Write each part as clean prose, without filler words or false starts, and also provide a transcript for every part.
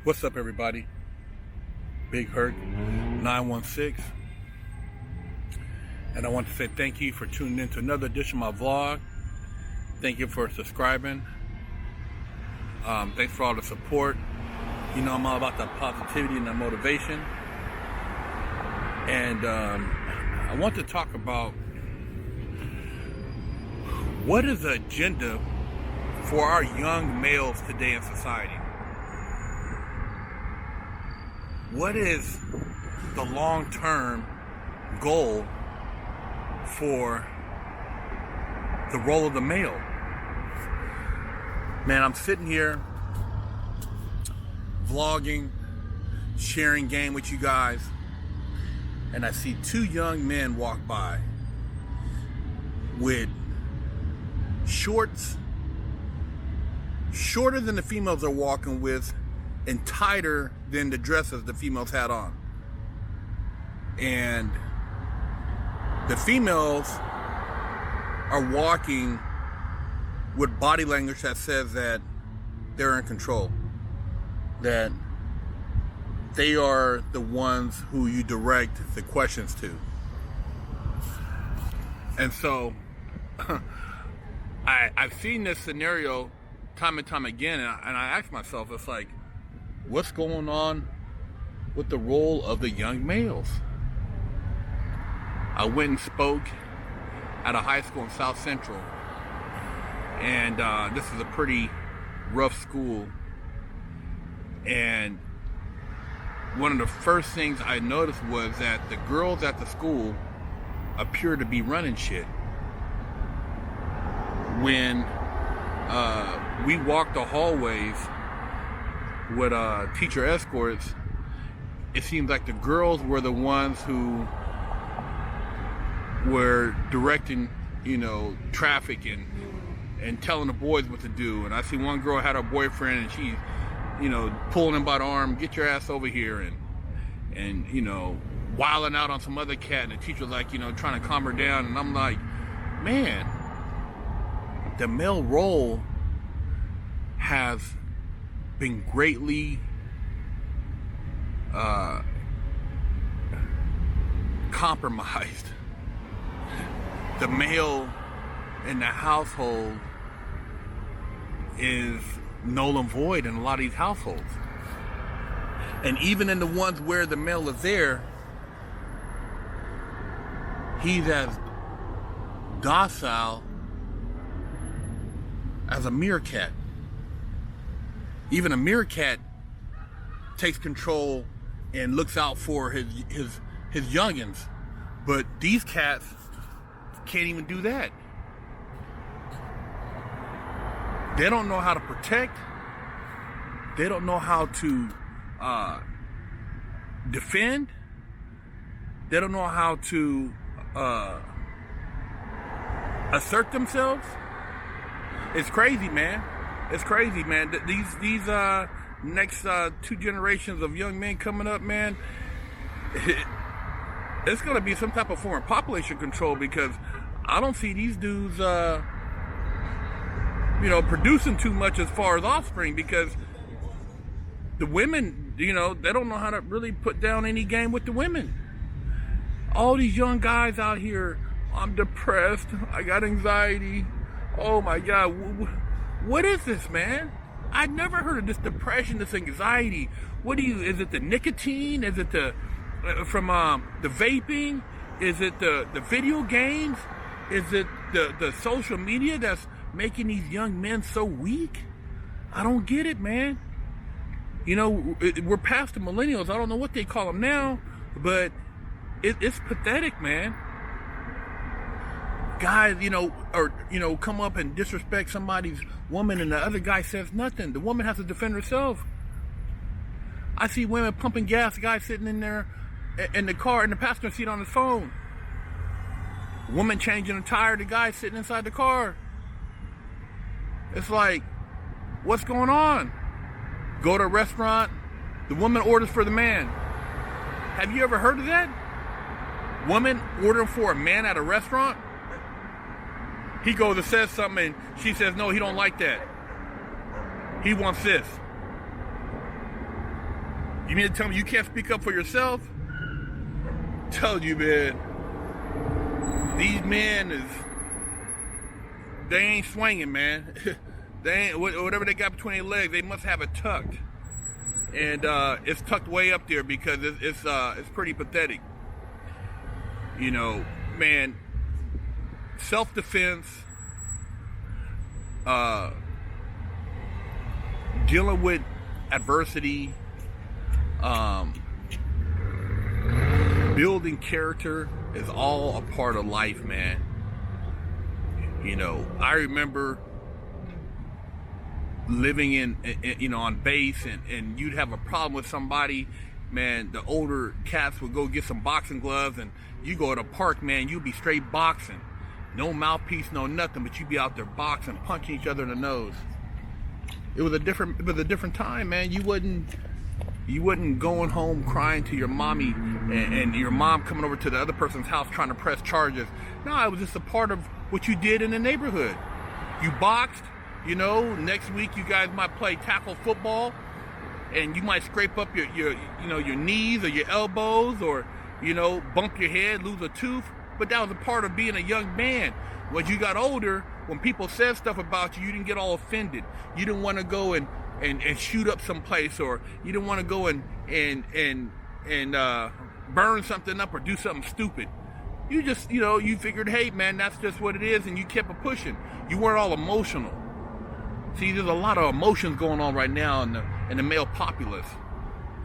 What's up, everybody? Big Hurt 916, and I want to say thank you for tuning in to another edition of my vlog. Thank you for subscribing. Thanks for all the support. You know I'm all about that positivity and that motivation. And I want to talk about what is the agenda for our young males today in society. What is the long-term goal for the role of the male? Man, I'm sitting here vlogging, sharing game with you guys, and I see two young men walk by with shorts shorter than the females are walking with and tighter than the dresses the females had on. And the females are walking with body language that says that they're in control, that they are the ones who you direct the questions to. And so I've seen this scenario time and time again, and I ask myself, it's like, what's going on with the role of the young males? I went and spoke at a high school in South Central, and this is a pretty rough school. And one of the first things I noticed was that the girls at the school appear to be running shit. When we walked the hallways with teacher escorts, it seems like the girls were the ones who were directing, traffic and telling the boys what to do. And I see one girl had her boyfriend, and she, pulling him by the arm, "Get your ass over here," and wilding out on some other cat. And the teacher was like, trying to calm her down. And I'm like, man, the male role has been greatly compromised. The male in the household is null and void in a lot of these households. And even in the ones where the male is there, he's as docile as a meerkat. Even a meerkat takes control and looks out for his youngins, but these cats can't even do that. They don't know how to protect. They don't know how to defend. They don't know how to assert themselves. It's crazy, man. It's crazy, man. These next two generations of young men coming up, man, it's going to be some type of form of population control, because I don't see these dudes, producing too much as far as offspring, because the women, they don't know how to really put down any game with the women. All these young guys out here, I'm depressed, I got anxiety, oh my God, what is this, man? I've never heard of this depression, this anxiety. Is it the nicotine? Is it from the vaping? Is it the video games? Is it the social media that's making these young men so weak? I don't get it, man. We're past the millennials. I don't know what they call them now, but it's pathetic, man. Guys, come up and disrespect somebody's woman, and the other guy says nothing. The woman has to defend herself. I see women pumping gas, guys sitting in there in the car, in the passenger seat on his phone. Woman changing a tire, the guy sitting inside the car. It's like, what's going on? Go to a restaurant, the woman orders for the man. Have you ever heard of that? Woman ordering for a man at a restaurant? He goes and says something, and she says, no, he don't like that. He wants this. You mean to tell me you can't speak up for yourself? Told you, man. These men they ain't swinging, man. They ain't, whatever they got between their legs, they must have it tucked. And it's tucked way up there because it's pretty pathetic. You know, man, self-defense, dealing with adversity, building character is all a part of life, man. You know, I remember living in you know, on base, and you'd have a problem with somebody, man. The older cats would go get some boxing gloves, and you go to the park, man, you'd be straight boxing. No mouthpiece, no nothing, but you'd be out there boxing, punching each other in the nose. It was a different time, man. You wasn't going home crying to your mommy and your mom coming over to the other person's house trying to press charges. No, it was just a part of what you did in the neighborhood. You boxed, you know, next week you guys might play tackle football, and you might scrape up your you know, your knees or your elbows, or, you know, bump your head, lose a tooth. But that was a part of being a young man. When you got older, when people said stuff about you, you didn't get all offended. You didn't want to go and shoot up someplace, or you didn't want to go and burn something up or do something stupid. You just, you know, you figured, hey, man, that's just what it is, and you kept it pushing. You weren't all emotional. See, there's a lot of emotions going on right now in the male populace.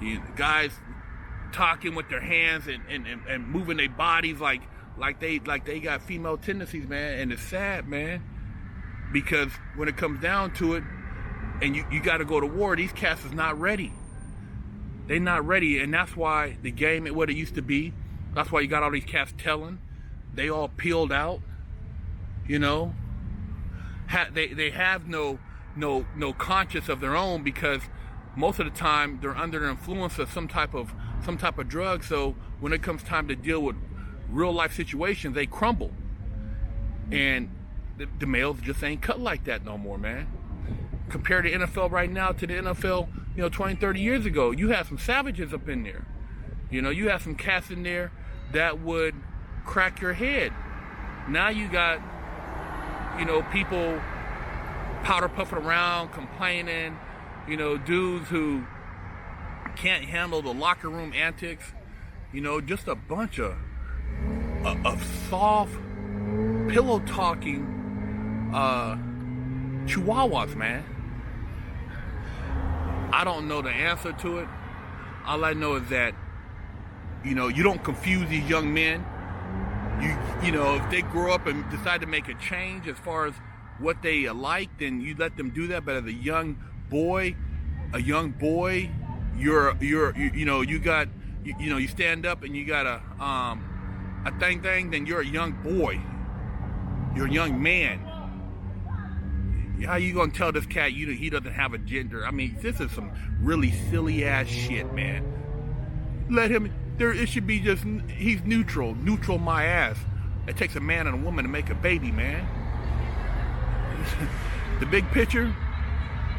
The guys talking with their hands and moving their bodies like they got female tendencies, man, and it's sad, man, because when it comes down to it, and you got to go to war, these cats is not ready. They're not ready, and that's why the game ain't what it used to be. That's why you got all these cats telling. They all peeled out, you know. They have no conscience of their own, because most of the time they're under the influence of some type of drug. So when it comes time to deal with real life situations, they crumble. And the males just ain't cut like that no more, man. Compare the NFL right now to the NFL, you know, 20, 30 years ago. You had some savages up in there. You know, you had some cats in there that would crack your head. Now you got, you know, people powder puffing around, complaining, you know, dudes who can't handle the locker room antics, you know, just a bunch of soft, pillow talking chihuahuas, man. I don't know the answer to it. All I know is that, you know, you don't confuse these young men. You know, if they grow up and decide to make a change as far as what they like, then you let them do that. But as a young boy, you stand up and you got a thing, then you're a young boy. You're a young man. How you gonna tell this cat he doesn't have a gender? I mean, this is some really silly ass shit, man. Let him. It should be just, he's neutral my ass. It takes a man and a woman to make a baby, man. The big picture,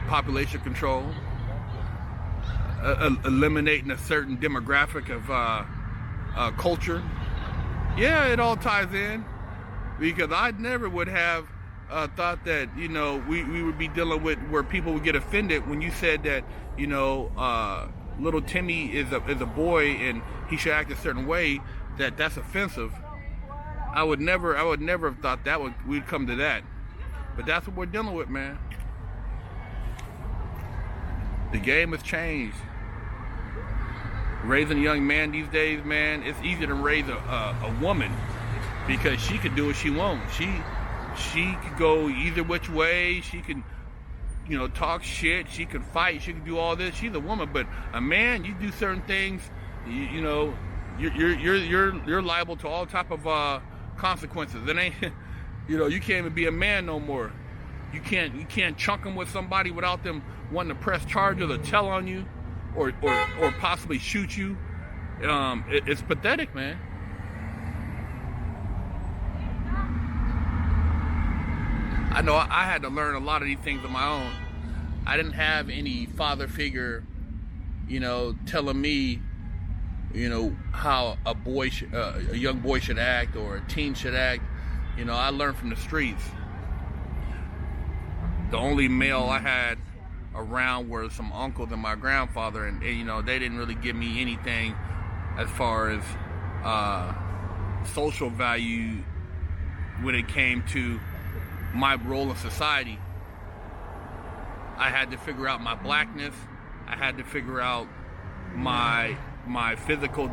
population control, eliminating a certain demographic of culture. Yeah, it all ties in, because I never would have thought that, you know, we would be dealing with where people would get offended when you said that, you know, little Timmy is a boy and he should act a certain way. That's offensive. I would never have thought we'd come to that. But that's what we're dealing with, man. The game has changed. Raising a young man these days, man, it's easier than raise a woman, because she can do what she wants. She could go either which way. She can, you know, talk shit. She can fight. She can do all this. She's a woman. But a man, you do certain things, you know, you're liable to all type of consequences. It ain't, you know, you can't even be a man no more. You can't chunk them with somebody without them wanting to press charges or tell on you, or possibly shoot you. It's pathetic, man. I know I had to learn a lot of these things on my own. I didn't have any father figure telling me, how a young boy should act or a teen should act. I learned from the streets. The only male I had around were some uncles and my grandfather, and they didn't really give me anything as far as social value when it came to my role in society. I had to figure out my blackness. I had to figure out my physical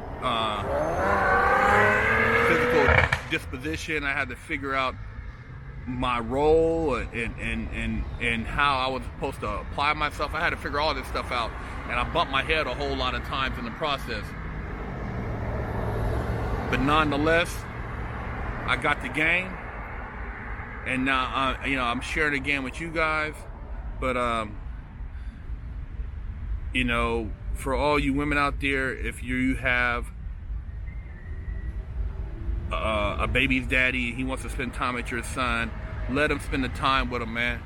disposition. I had to figure out my role and how I was supposed to apply myself. I had to figure all this stuff out, and I bumped my head a whole lot of times in the process. But nonetheless, I got the game, and now I'm sharing the game with you guys. But for all you women out there, if you have a baby's daddy, he wants to spend time with your son, let him spend the time with him, man.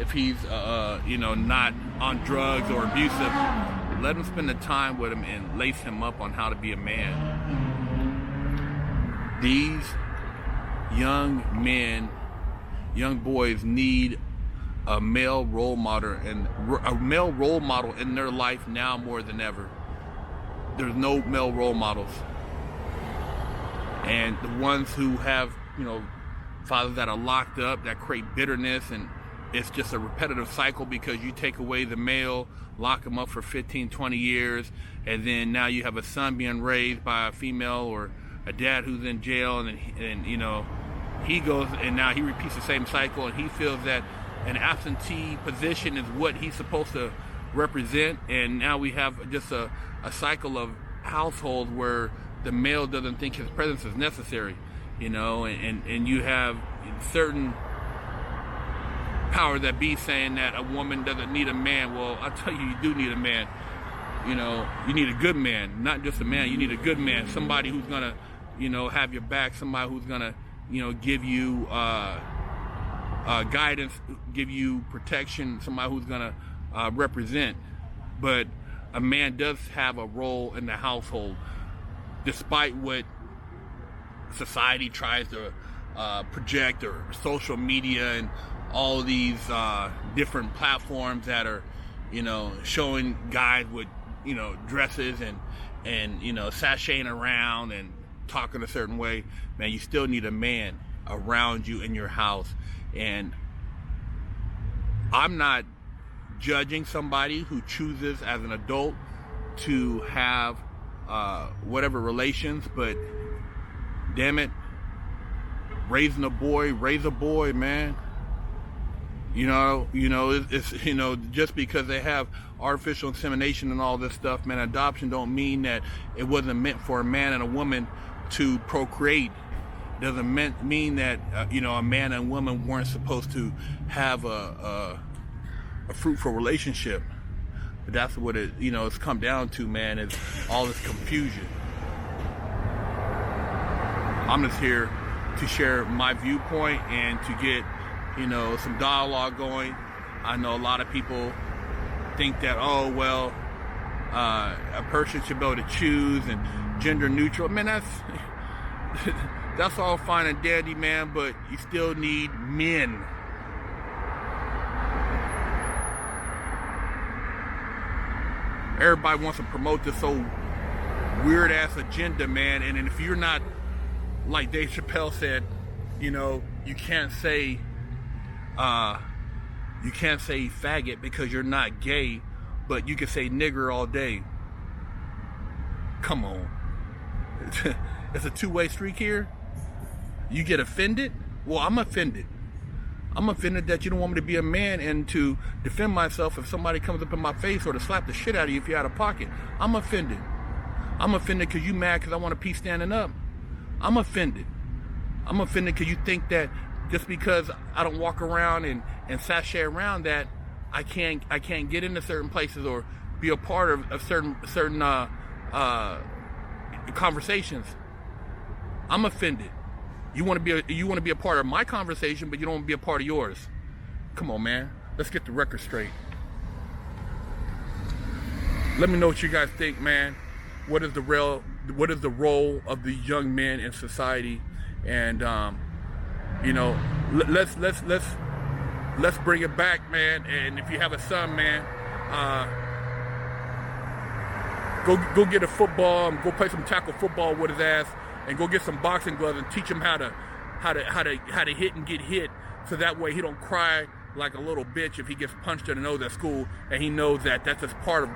If he's not on drugs or abusive, let him spend the time with him and lace him up on how to be a man. These young men, young boys need a male role model, and a male role model in their life now more than ever. There's no male role models, and the ones who have fathers that are locked up, that create bitterness, and it's just a repetitive cycle because you take away the male, lock him up for 15-20 years, and then now you have a son being raised by a female, or a dad who's in jail, and he goes and now he repeats the same cycle, and he feels that an absentee position is what he's supposed to represent, and now we have just a cycle of households where the male doesn't think his presence is necessary, and you have certain power that be saying that a woman doesn't need a man. Well, I tell you, you do need a man. You need a good man, not just a man. You need a good man, somebody who's gonna have your back, somebody who's gonna give you guidance, give you protection, somebody who's gonna represent. But a man does have a role in the household, despite what society tries to project, or social media and all of these different platforms that are showing guys with dresses and sashaying around and talking a certain way. Man, you still need a man around you in your house. And I'm not judging somebody who chooses as an adult to have whatever relations, but damn it, raise a boy, man. It's just because they have artificial insemination and all this stuff, man, adoption don't mean that it wasn't meant for a man and a woman to procreate. Doesn't mean that a man and woman weren't supposed to have a fruitful relationship. But that's what it's come down to, man, is all this confusion. I'm just here to share my viewpoint and to get some dialogue going. I know a lot of people think that, a person should be able to choose and gender neutral. Man, that's all fine and dandy, man, but you still need men. Everybody wants to promote this so weird ass agenda, man, and if you're not, like Dave Chappelle said, you can't say faggot because you're not gay, but you can say nigger all day. Come on. It's a two-way streak here. You get offended? Well, I'm offended. I'm offended that you don't want me to be a man and to defend myself if somebody comes up in my face, or to slap the shit out of you if you're out of pocket. I'm offended. I'm offended because you mad because I want to pee standing up. I'm offended. I'm offended because you think that just because I don't walk around and sashay around that I can't get into certain places or be a part of certain conversations. I'm offended. You want to be a part of my conversation, but you don't want to be a part of yours. Come on, man. Let's get the record straight. Let me know what you guys think, man. What is the role of the young men in society? And you know, let's bring it back, man. And if you have a son, man, go get a football and go play some tackle football with his ass, and go get some boxing gloves and teach him how to hit and get hit, so that way he don't cry like a little bitch if he gets punched in the nose at school, and he knows that that's just part of